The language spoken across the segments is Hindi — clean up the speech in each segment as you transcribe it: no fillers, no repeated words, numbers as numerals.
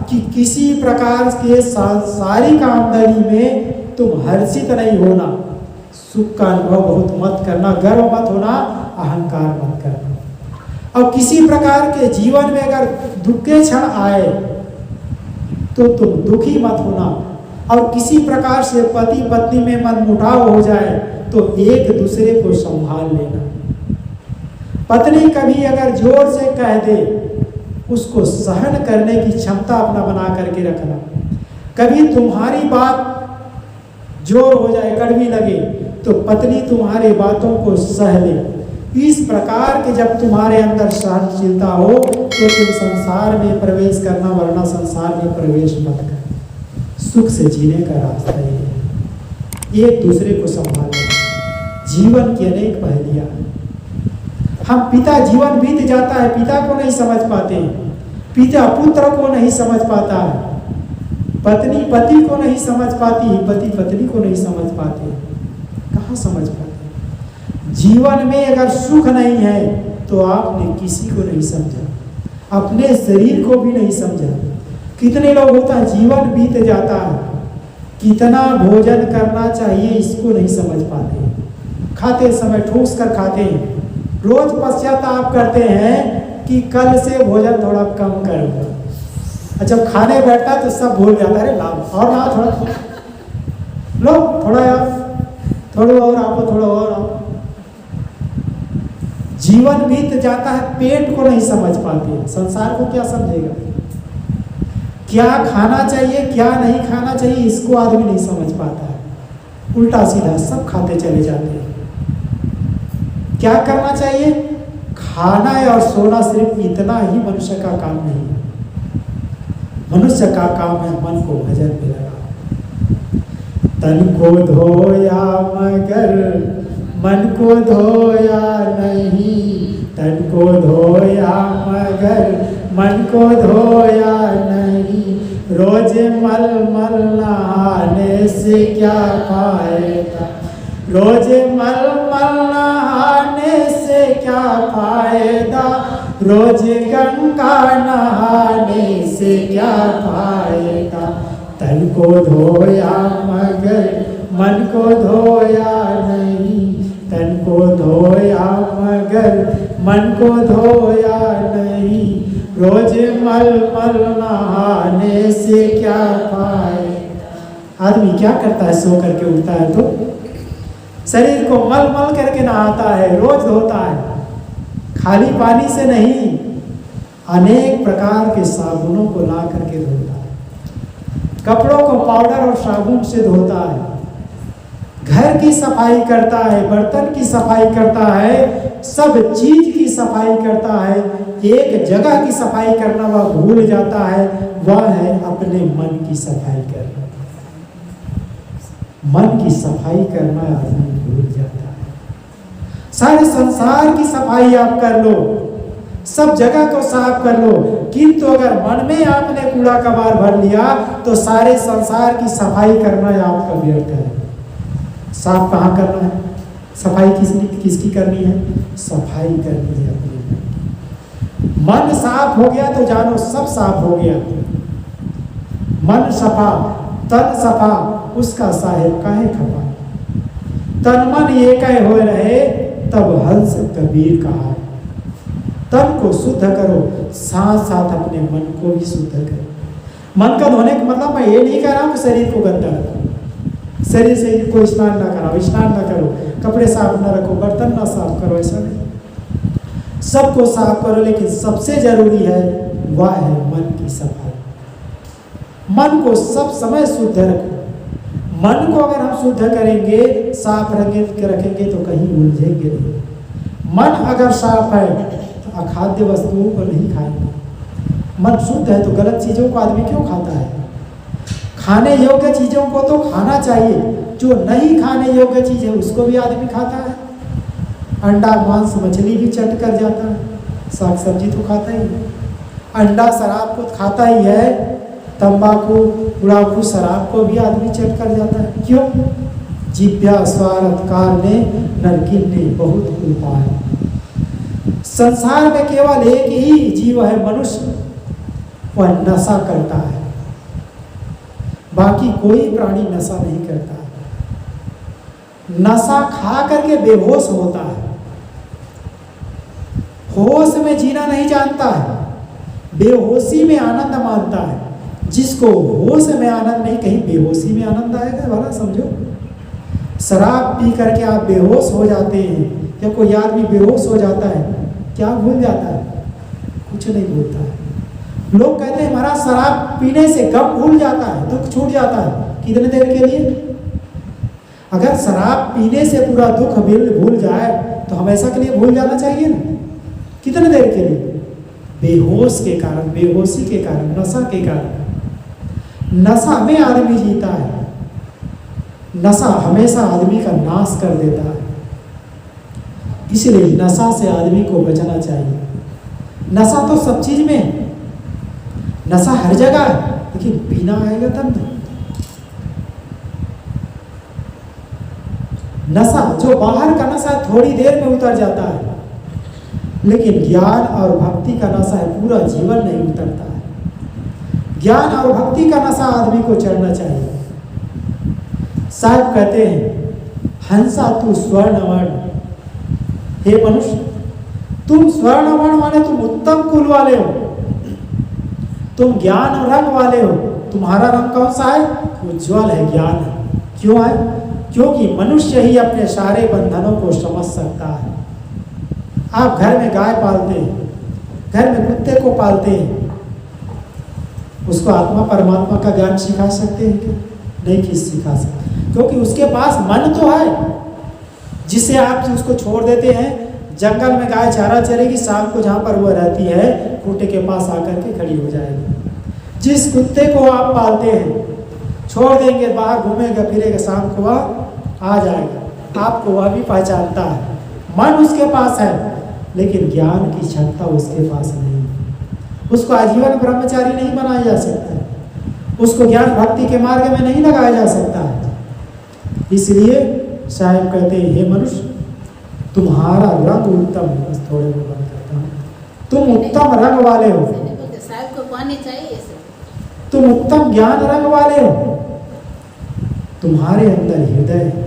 कि किसी प्रकार के सांसारिक आमदनी में तुम हर्षित नहीं होना, सुख का अनुभव बहुत मत करना, गर्व मत होना, अहंकार मत करना। और किसी प्रकार के जीवन में अगर दुख के क्षण आए तो तुम दुखी मत होना, और किसी प्रकार से पति पत्नी में मनमुटाव हो जाए तो एक दूसरे को संभाल लेना। पत्नी कभी अगर जोर से कह दे, उसको सहन करने की क्षमता अपना बना करके रखना। कभी तुम्हारी बात जोर हो जाए, कड़वी लगे, तो पत्नी तुम्हारी बातों को सह ले। इस प्रकार के जब तुम्हारे अंदर सहनशीलता हो तो तुम संसार में प्रवेश करना, वरना संसार में प्रवेश मत कर। सुख से जीने का रास्ता ये है, एक दूसरे को संभालना। जीवन की अनेक पहेलियां, हम पिता जीवन बीत जाता है, पिता को नहीं समझ पाते, पिता पुत्र को नहीं समझ पाता है, पत्नी पति को नहीं समझ पाती, पति पत्नी को नहीं समझ पाते, कहाँ समझ पाते। जीवन में अगर सुख नहीं है तो आपने किसी को नहीं समझा, अपने शरीर को भी नहीं समझा। कितने लोग होता है जीवन बीत जाता है, कितना भोजन करना चाहिए इसको नहीं समझ पाते, खाते समय ठूस कर खाते हैं, रोज पश्चाताप करते हैं कि कल से भोजन थोड़ा कम करूंगा। जब खाने बैठता तो सब भूल जाता है, लाभ और ना थोड़ा लो, थोड़ा यार, थोड़ा और आपको, थोड़ा और आप। जीवन बीत जाता है, पेट को नहीं समझ पाते, संसार को क्या समझेगा। क्या खाना चाहिए क्या नहीं खाना चाहिए इसको आदमी नहीं समझ पाता है, उल्टा सीधा सब खाते चले जाते हैं। क्या करना चाहिए, खाना है और सोना, सिर्फ इतना ही मनुष्य का काम नहीं है। मनुष्य का काम है मन को भजन में लगा। तन को धोया मगर मन को धोया नहीं, तन को धोया मगर मन को धोया नहीं। रोज मल मल नहाने से क्या फायदा, रोज मल मल नहाने से क्या फायदा, रोज गंगा नहाने से क्या फायदा। तन को धोया मगर मन को धोया नहीं, तन को धोया मगर मन को धोया नहीं। रोज मल मल नहाने से क्या फायदा। आदमी क्या करता है, सो करके उठता है तो शरीर को मल मल करके नहाता है, रोज धोता है, खाली पानी से नहीं, अनेक प्रकार के साबुनों को ला करके धोता है, कपड़ों को पाउडर और साबुन से धोता है, घर की सफाई करता है, बर्तन की सफाई करता है, सब चीज की सफाई करता है। एक जगह की सफाई करना वह भूल जाता है, वह है अपने मन की सफाई करना। मन की सफाई करना आदमी भूल जाता है। सारे संसार की सफाई आप कर लो, सब जगह को साफ कर लो, किंतु अगर मन में आपने कूड़ा कबाड़ भर लिया तो सारे संसार की सफाई करना आपका व्यर्थ है। साफ कहाँ करना है, सफाई किसकी करनी है, सफाई करनी है अपने मन। साफ हो गया तो जानो सब साफ हो गया। मन सफा तन सफा, उसका साहेब काहे खपा। तन मन एक हो रहे तब हंस कबीर कहा। तन को शुद्ध करो, साथ साथ अपने मन को भी शुद्ध करो। मन का धोने का मतलब मैं ये नहीं कह रहा हूँ कि शरीर को गंदा रखो, शरीर से कोई स्नान ना कराओ, स्नान ना करो, कपड़े साफ ना रखो, बर्तन ना साफ करो, ऐसा नहीं। सबको साफ करो, लेकिन सबसे जरूरी है वह है मन की सफाई। मन को सब समय शुद्ध रखो। मन को अगर हम शुद्ध करेंगे, साफ रखेंगे तो कहीं उलझेंगे नहीं। मन अगर साफ है तो अखाद्य वस्तुओं को नहीं खाएंगे। मन शुद्ध है तो गलत चीजों को आदमी क्यों खाता है। खाने योग्य चीजों को तो खाना चाहिए, जो नहीं खाने योग्य चीज है उसको भी आदमी खाता है। अंडा मांस मछली भी चट कर जाता है, साग सब्जी तो खाता ही है। अंडा शराब को खाता ही है, तंबाकू गुड़ाकू शराब को भी आदमी चट कर जाता है। क्यों? जिभ्या स्वार्थकार ने नरकिन ने बहुत उपाय। संसार में केवल एक ही जीव है, मनुष्य। वह नशा करता है, बाकी कोई प्राणी नशा नहीं करता है। नशा खा करके बेहोश होता है, होश में जीना नहीं जानता है, बेहोशी में आनंद मानता है। जिसको होश में आनंद नहीं, कहीं बेहोशी में आनंद आएगा भला समझो। शराब पी करके आप बेहोश हो जाते हैं, या कोई आदमी बेहोश हो जाता है, क्या भूल जाता है? कुछ नहीं भूलता है। लोग कहते हैं हमारा शराब पीने से गम भूल जाता है, दुख छूट जाता है। कितने देर के लिए? अगर शराब पीने से पूरा दुख भूल जाए तो हमेशा के लिए भूल जाना चाहिए ना। कितने देर के लिए? बेहोश के कारण, बेहोशी के कारण, नशा के कारण। नशा में आदमी जीता है, नशा हमेशा आदमी का नाश कर देता है। इसलिए नशा से आदमी को बचना चाहिए। नशा तो सब चीज में है, नशा हर जगह है, लेकिन पीना आएगा तब तो। नशा जो बाहर का नशा थोड़ी देर में उतर जाता है, लेकिन ज्ञान और भक्ति का नशा है पूरा जीवन नहीं उतरता है। ज्ञान और भक्ति का नशा आदमी को चढ़ना चाहिए। साहब कहते हैं, हंसा तू स्वर्णवर्ण, हे मनुष्य तुम स्वर्णवर्ण वाले, तुम उत्तम कुल वाले हो, तुम ज्ञान रंग वाले हो। तुम्हारा रंग कौन सा है? उज्ज्वल है, ज्ञान है। क्यों है? क्योंकि मनुष्य ही अपने सारे बंधनों को समझ सकता है। आप घर में गाय पालते हैं, घर में कुत्ते को पालते हैं, उसको आत्मा परमात्मा का ज्ञान सिखा सकते हैं क्या? नहीं किस सिखा सकते, क्योंकि उसके पास मन तो है। जिसे आप उसको छोड़ देते हैं, जंगल में गाय चारा चरेगी, शाम को जहाँ पर वो रहती है खूंटे के पास आकर के खड़ी हो जाएगी। जिस कुत्ते को आप पालते हैं, छोड़ देंगे, बाहर घूमेगा फिरेगा, शाम को आ जाएगा, आपको वह भी पहचानता है। मन उसके पास है, लेकिन ज्ञान की क्षमता उसके पास नहीं है। उसको आजीवन ब्रह्मचारी नहीं बनाया जा सकता है, उसको ज्ञान भक्ति के मार्ग में नहीं लगाया जा सकता है। इसलिए साहब कहते हैं, हे मनुष्य तुम्हारा रंग उत्तम है। बस थोड़े को बात करता हूँ, तुम उत्तम रंग वाले हो, साहब को पानी चाहिए, तुम उत्तम ज्ञान रंग वाले हो। तुम्हारे अंदर हृदय है,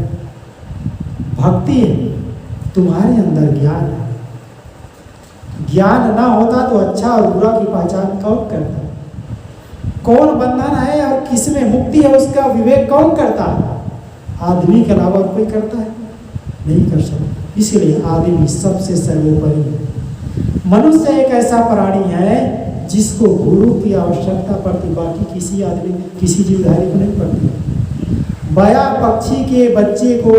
भक्ति है, तुम्हारे अंदर ज्ञान है। ज्ञान ना होता तो अच्छा और बुरा की पहचान कौन करता? कौन बंधन है और किस में मुक्ति है उसका विवेक कौन करता है? आदमी के अलावा कोई करता है? नहीं कर सकता। इसलिए आदमी सबसे सर्वोपरि है। मनुष्य एक ऐसा प्राणी है जिसको गुरु की आवश्यकता पड़ती, बाकी किसी आदमी, किसी जीवधारी को नहीं पड़ती। बया पक्षी के बच्चे को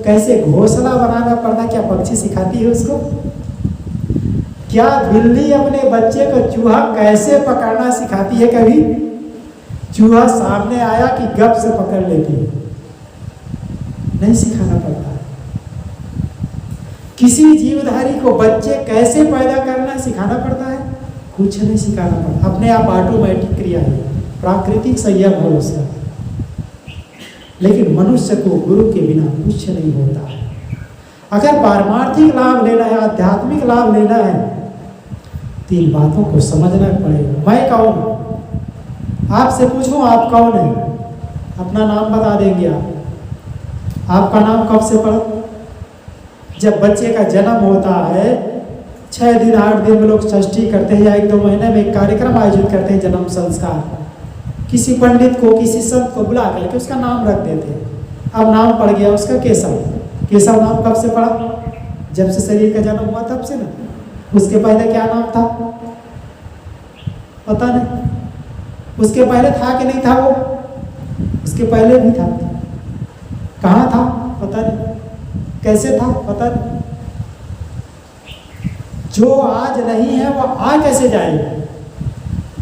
कैसे घोंसला बनाना पड़ता, क्या पक्षी सिखाती है उसको? क्या बिल्ली अपने बच्चे को चूहा कैसे पकड़ना सिखाती है? कभी चूहा सामने आया कि गप से पकड़ लेती है? नहीं सिखाना पड़ता है। किसी जीवधारी को बच्चे कैसे पैदा करना सिखाना पड़ता है? कुछ नहीं सिखाना पड़ता, अपने आप ऑटोमेटिक क्रिया है, प्राकृतिक संयम है उसका। लेकिन मनुष्य को गुरु के बिना कुछ नहीं होता है। अगर पारमार्थिक लाभ लेना है, आध्यात्मिक लाभ लेना है, तीन बातों को समझना पड़ेगा। मैं कौन हूं? आपसे पूछूं आप कौन है? अपना नाम बता देंगे आप। आपका नाम कब से पड़ा? जब बच्चे का जन्म होता है, 6 दिन 8 दिन में लोग षष्ठी करते हैं, या 1-2 महीने में एक कार्यक्रम आयोजित करते हैं, जन्म संस्कार। किसी पंडित को, किसी संत को बुला करके उसका नाम रख देते हैं। अब नाम पड़ गया उसका केशव। केशव नाम कब से पड़ा? जब से शरीर का जन्म हुआ तब से ना। उसके पहले क्या नाम था पता नहीं। उसके पहले था कि नहीं था? वो उसके पहले भी था। कहाँ था पता नहीं, कैसे था पता नहीं। जो आज नहीं है वो आ कैसे जाएगा?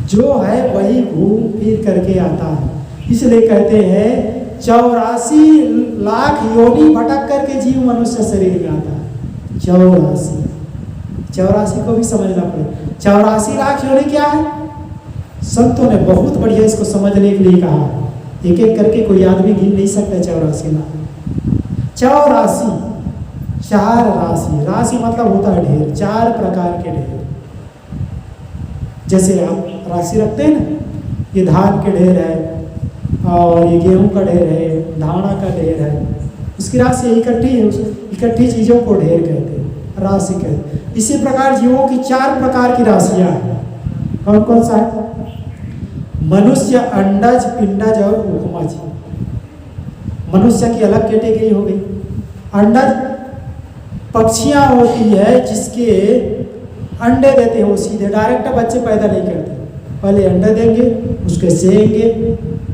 जो है वही घूम फिर करके आता है। इसलिए कहते हैं 84 लाख योनि भटक करके जीव मनुष्य शरीर में आता है। 84 को भी समझना पड़ेगा। 84 लाख योनि क्या है? संतों ने बहुत बढ़िया इसको समझने के लिए कहा। एक एक करके कोई आदमी गिन नहीं सकता 84 लाख। 84 4 राशि, राशि मतलब होता है ढेर, 4 प्रकार के ढेर। जैसे आप राशि रखते हैं ना, ये धान के ढेर है और ये गेहूं का ढेर है, धाना का ढेर है, उसकी राशि इकट्ठी है, उस इकट्ठी चीज़ों को ढेर कहते हैं, राशि कहते हैं। इसी प्रकार जीवों की 4 प्रकार की राशियाँ हैं। कौन कौन सा है? मनुष्य, अंडज, पिंडज और उपमज। मनुष्य की अलग कैटेगरी हो गई। अंडज पक्षियाँ होती है जिसके अंडे देते हैं, वो सीधे डायरेक्ट बच्चे पैदा नहीं करते, पहले अंडे देंगे, उसके सेएंगे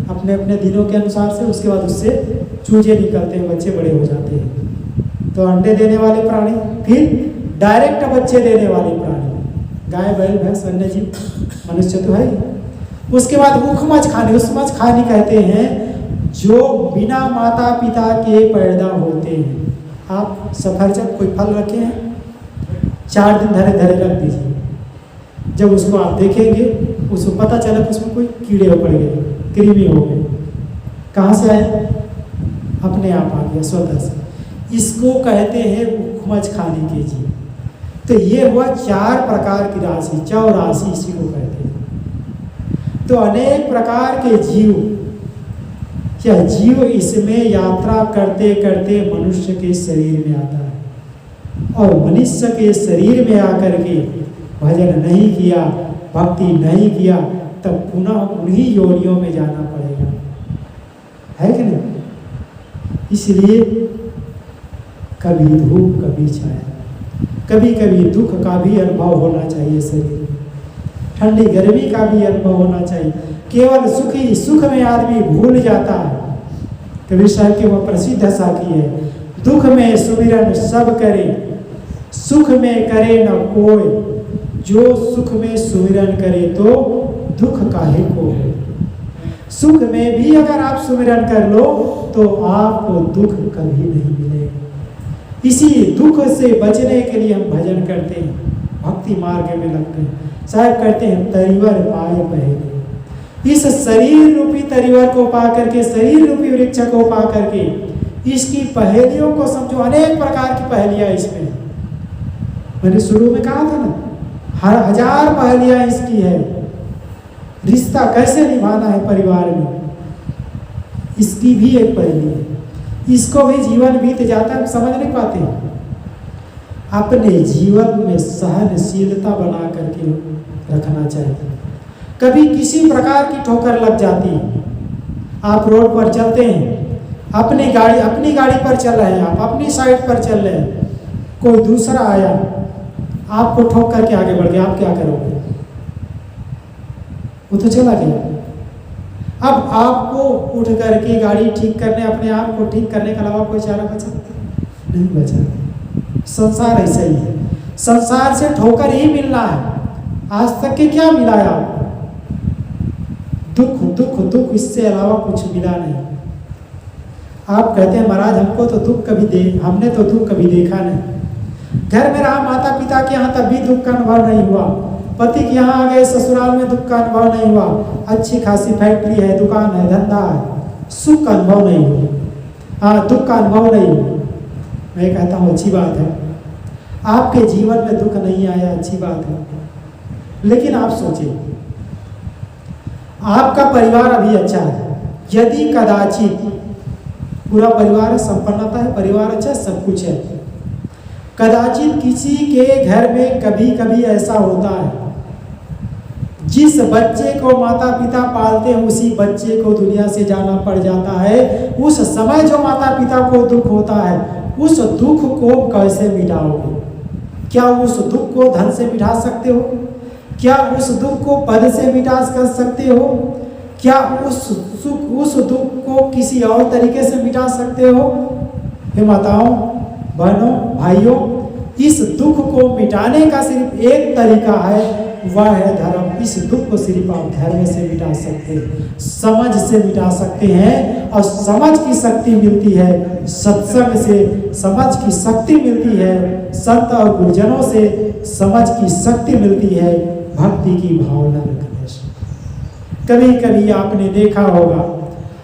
अपने अपने दिनों के अनुसार से, उसके बाद उससे चूजे निकलते हैं, बच्चे बड़े हो जाते हैं। तो अंडे देने वाले प्राणी, फिर डायरेक्ट बच्चे देने वाले प्राणी, गाय, बैल, भैंस, वन्य जीव, मनुष्य तो है ही। उसके बाद उखमज खाने, उसमज खाने कहते हैं जो बिना माता पिता के पैदा होते हैं। आप सफरजन कोई फल रखे हैं, 4 दिन धरे धरे रख दीजिए, जब उसको आप देखेंगे उसको पता चला कि उसमें कोई कीड़े पड़ गए, कृमि हो गए। कहाँ से आए? अपने आप आ गया स्वतः से। इसको कहते हैं उखमज खाने के जीव। तो ये हुआ 4 प्रकार की राशि, चौराशि इसी को कहते हैं। तो अनेक प्रकार के जीव, यह जीव इसमें यात्रा करते करते मनुष्य के शरीर में आता है, और मनुष्य के शरीर में आकर के भजन नहीं किया, भक्ति नहीं किया, तब पुनः उन्हीं योनियों में जाना पड़ेगा, है कि नहीं? इसलिए कभी धूप कभी छाया, कभी कभी दुख का भी अनुभव होना चाहिए शरीर में, ठंडी गर्मी का भी अनुभव होना चाहिए। केवल सुख में आदमी भूल जाता है। कबीर साहब की वह प्रसिद्ध साखी है, दुख में सुमिरन सब करे, सुख में करे न कोई, जो सुख में सुमिरन करे तो दुख काहे को है। सुख में भी अगर आप सुमिरन कर लो तो आपको दुख कभी नहीं मिलेगा। इसी दुख से बचने के लिए हम भजन करते हैं, भक्ति मार्ग में लगते हैं। साहब कहते हैं तरीवर पाए पहले, इस शरीर रूपी तरीवर को पा करके, शरीर रूपी वृक्ष को पा करके, इसकी पहेलियों को समझो। अनेक प्रकार की पहेलियां इसमें, मैंने शुरू में कहा था ना, हर 1000 पहेलियां इसकी है। रिश्ता कैसे निभाना है परिवार में, इसकी भी एक पहेली है। इसको भी जीवन बीत जाता है, समझ नहीं पाते। अपने जीवन में सहनशीलता बना करके रखना चाहिए। कभी किसी प्रकार की ठोकर लग जाती है, आप रोड पर चलते हैं, अपनी गाड़ी पर चल रहे हैं, आप अपनी साइड पर चल रहे हैं, कोई दूसरा आया आपको ठोक करके आगे बढ़ गया, आप क्या करोगे? वो तो चला गया। अब आपको उठ करके गाड़ी ठीक करने, अपने आप को ठीक करने के अलावा कोई चारा बचा नहीं बचा। संसार ऐसा ही है, संसार से ठोकर ही मिलना है। आज तक के क्या मिला है आपको? दुख दुख दुख, इससे अलावा कुछ मिला नहीं। आप कहते हैं महाराज हमको तो हमने तो दुख कभी देखा नहीं। घर में रहा, माता पिता के यहाँ, तब भी दुख का अनुभव नहीं हुआ। पति के यहाँ आ गए, ससुराल में दुख का अनुभव नहीं हुआ। अच्छी खासी फैक्ट्री है, दुकान है, धंधा है, सुख का अनुभव नहीं हुआ। हाँ, दुख का अनुभव नहीं हुआ। मैं कहता हूँ अच्छी बात है, आपके जीवन में दुख नहीं आया, अच्छी बात है। लेकिन आप सोचिए, आपका परिवार अभी अच्छा है, यदि कदाचित पूरा परिवार संपन्नता है, परिवार अच्छा, सब कुछ है, कदाचित किसी के घर में कभी कभी ऐसा होता है, जिस बच्चे को माता पिता पालते हैं उसी बच्चे को दुनिया से जाना पड़ जाता है। उस समय जो माता पिता को दुख होता है, उस दुख को कैसे मिटाओगे? क्या उस दुख को धन से मिटा सकते हो? क्या उस दुख को पद से मिटा कर सकते हो? क्या उस दुख को किसी और तरीके से मिटा सकते हो? हे माताओं, बहनों, भाइयों, इस दुख को मिटाने का सिर्फ एक तरीका है, वह है धर्म। इस दुख को सिर्फ आप धर्म से मिटा सकते हैं, समझ से मिटा सकते हैं। और समझ की शक्ति मिलती है सत्संग से, समझ की शक्ति मिलती है संत और गुरुजनों से, समझ की शक्ति मिलती है भक्ति की भावना रखने से। कभी कभी आपने देखा होगा,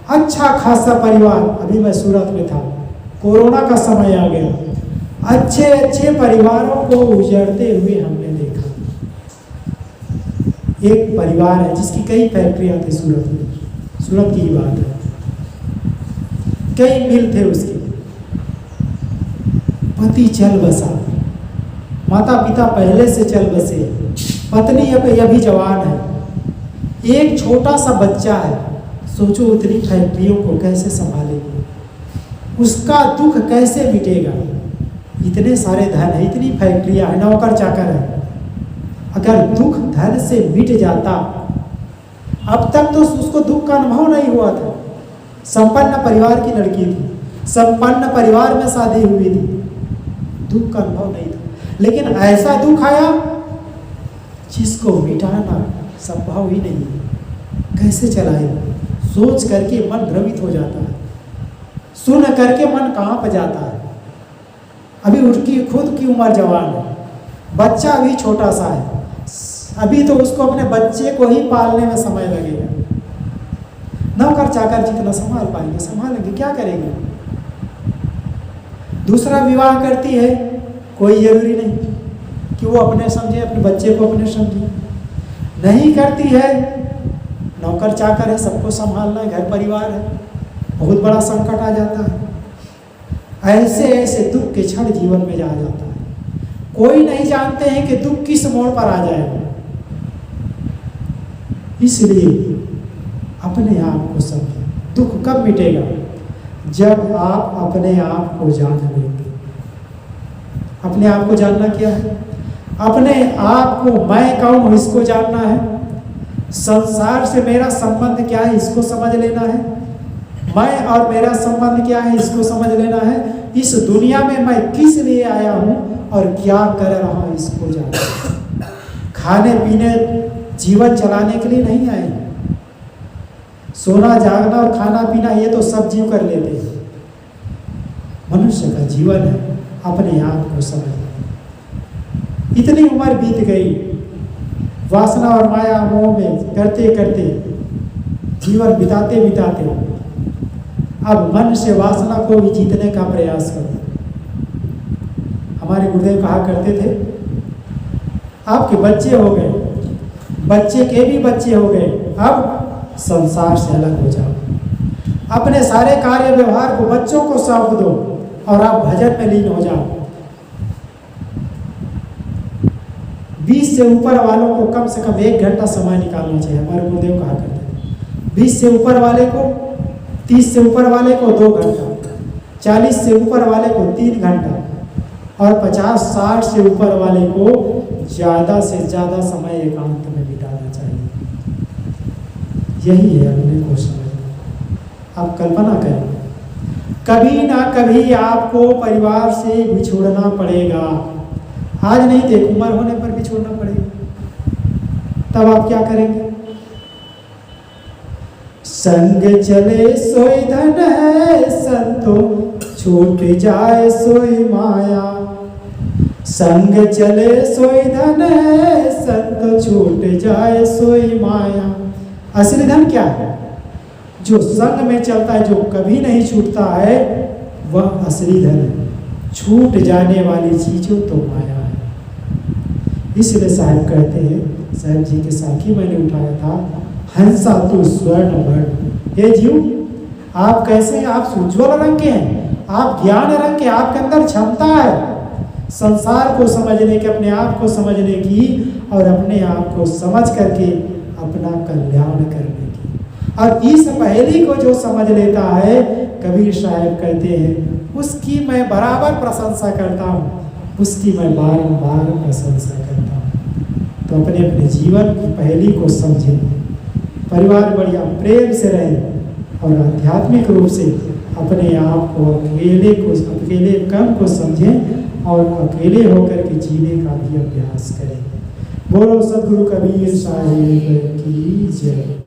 अच्छा खासा परिवार, अभी मैं सूरत में था, कोरोना का समय आ गया, अच्छे अच्छे परिवारों को उजड़ते हुए हमने देखा। एक परिवार है जिसकी कई फैक्ट्रियां थी सूरत में, सूरत की ही बात है, कई मिल थे उसके। पति चल बसा, माता पिता पहले से चल बसे, पत्नी अभी जवान है, एक छोटा सा बच्चा है। सोचो उतनी फैक्ट्रियों को कैसे संभालेगी, उसका दुख कैसे मिटेगा। इतने सारे धन है, इतनी फैक्ट्रियां है, नौकर चाकर है। अगर दुख धन से मिट जाता, अब तक तो उसको दुख का अनुभव नहीं हुआ था। संपन्न परिवार की लड़की थी, संपन्न परिवार में शादी हुई थी, दुख का अनुभव नहीं था। लेकिन ऐसा दुख आया जिसको मिटाना संभव ही नहीं है, कैसे चलाएगा। सोच करके मन द्रवित हो जाता है, सुन करके मन कांप जाता है। अभी उसकी खुद की उम्र जवान है, बच्चा भी छोटा सा है, अभी तो उसको अपने बच्चे को ही पालने में समय लगेगा। नौकर चाकर जितना संभाल पाएंगे संभालेंगे, क्या करेंगे। दूसरा विवाह करती है, कोई जरूरी नहीं कि वो अपने समझे, अपने बच्चे को अपने समझे। नहीं करती है, नौकर चाकर है, सबको संभालना है, घर परिवार है, बहुत बड़ा संकट आ जाता है। ऐसे ऐसे दुख के क्षण जीवन में जा जाता है। कोई नहीं जानते हैं कि दुख किस मोड़ पर आ जाएगा। इसलिए अपने आप को समझें। दुख कब मिटेगा? जब आप अपने आप को जान लेंगे। अपने आप को जानना क्या है? अपने आप को मैं कौन हूं इसको जानना है। संसार से मेरा संबंध क्या है इसको समझ लेना है। मैं और मेरा संबंध क्या है इसको समझ लेना है। इस दुनिया में मैं किस लिए आया हूं और क्या कर रहा हूं इसको जानना है। खाने पीने जीवन चलाने के लिए नहीं आए। सोना जागना और खाना पीना ये तो सब जीव कर लेते हैं। मनुष्य का जीवन है अपने आप को समझना। इतनी उम्र बीत गई, वासना और माया मोह में करते करते जीवन बिताते बिताते अब मन से वासना को भी जीतने का प्रयास करो। हमारे गुरुदेव कहा करते थे, आपके बच्चे हो गए, बच्चे के भी बच्चे हो गए, अब संसार से अलग हो जाओ। अपने सारे कार्य व्यवहार को बच्चों को सौंप दो और आप भजन में लीन हो जाओ। 20 से ऊपर वालों को कम से कम 1 घंटा समय निकालना चाहिए। हमारे गुरुदेव कहा करते थे 20 से ऊपर वाले को, 30 से ऊपर वाले को 2 घंटा, 40 से ऊपर वाले को 3 घंटा और 50-60 से ऊपर वाले को ज़्यादा से ज़्यादा समय एकांत में बिताना चाहिए। यही है अपने को समझना। आप कल्पना करें, कभी ना कभी आपको परिवार से बिछोड़ना पड़ेगा। आज नहीं तो एक उम्र होने पर भी छोड़ना पड़ेगा। तब आप क्या करेंगे? संग चले सोई धन है, संतो छूट जाए सोई माया। संग चले सोई धन है, संतो छूट जाए सोई माया। असली धन क्या है? जो संग में चलता है, जो कभी नहीं छूटता है, वह असली धन है। छूट जाने वाली चीजों तो माया है। इसलिए साहब कहते हैं, साहब जी के साखी मैंने उठाया था, हंसा तू स्वर्ण वर्ण। हे जीव, आप कैसे, आप उज्ज्वल रंग के हैं, आप ज्ञान रंग के, आपके अंदर क्षमता है संसार को समझने की, अपने आप को समझने की और अपने आप को समझ करके अपना कल्याण करने की। और इस पहेली को जो समझ लेता है, कबीर साहब कहते हैं, उसकी मैं बराबर प्रशंसा करता हूँ, उसकी मैं बारंबार प्रशंसा करता हूँ। तो अपने अपने जीवन की पहेली को समझें, परिवार बढ़िया प्रेम से रहें और आध्यात्मिक रूप से अपने आप को अकेले कम को समझें और अकेले होकर के जीने का भी अभ्यास करें। बोलो सद्गुरु कबीर साहिब की जय।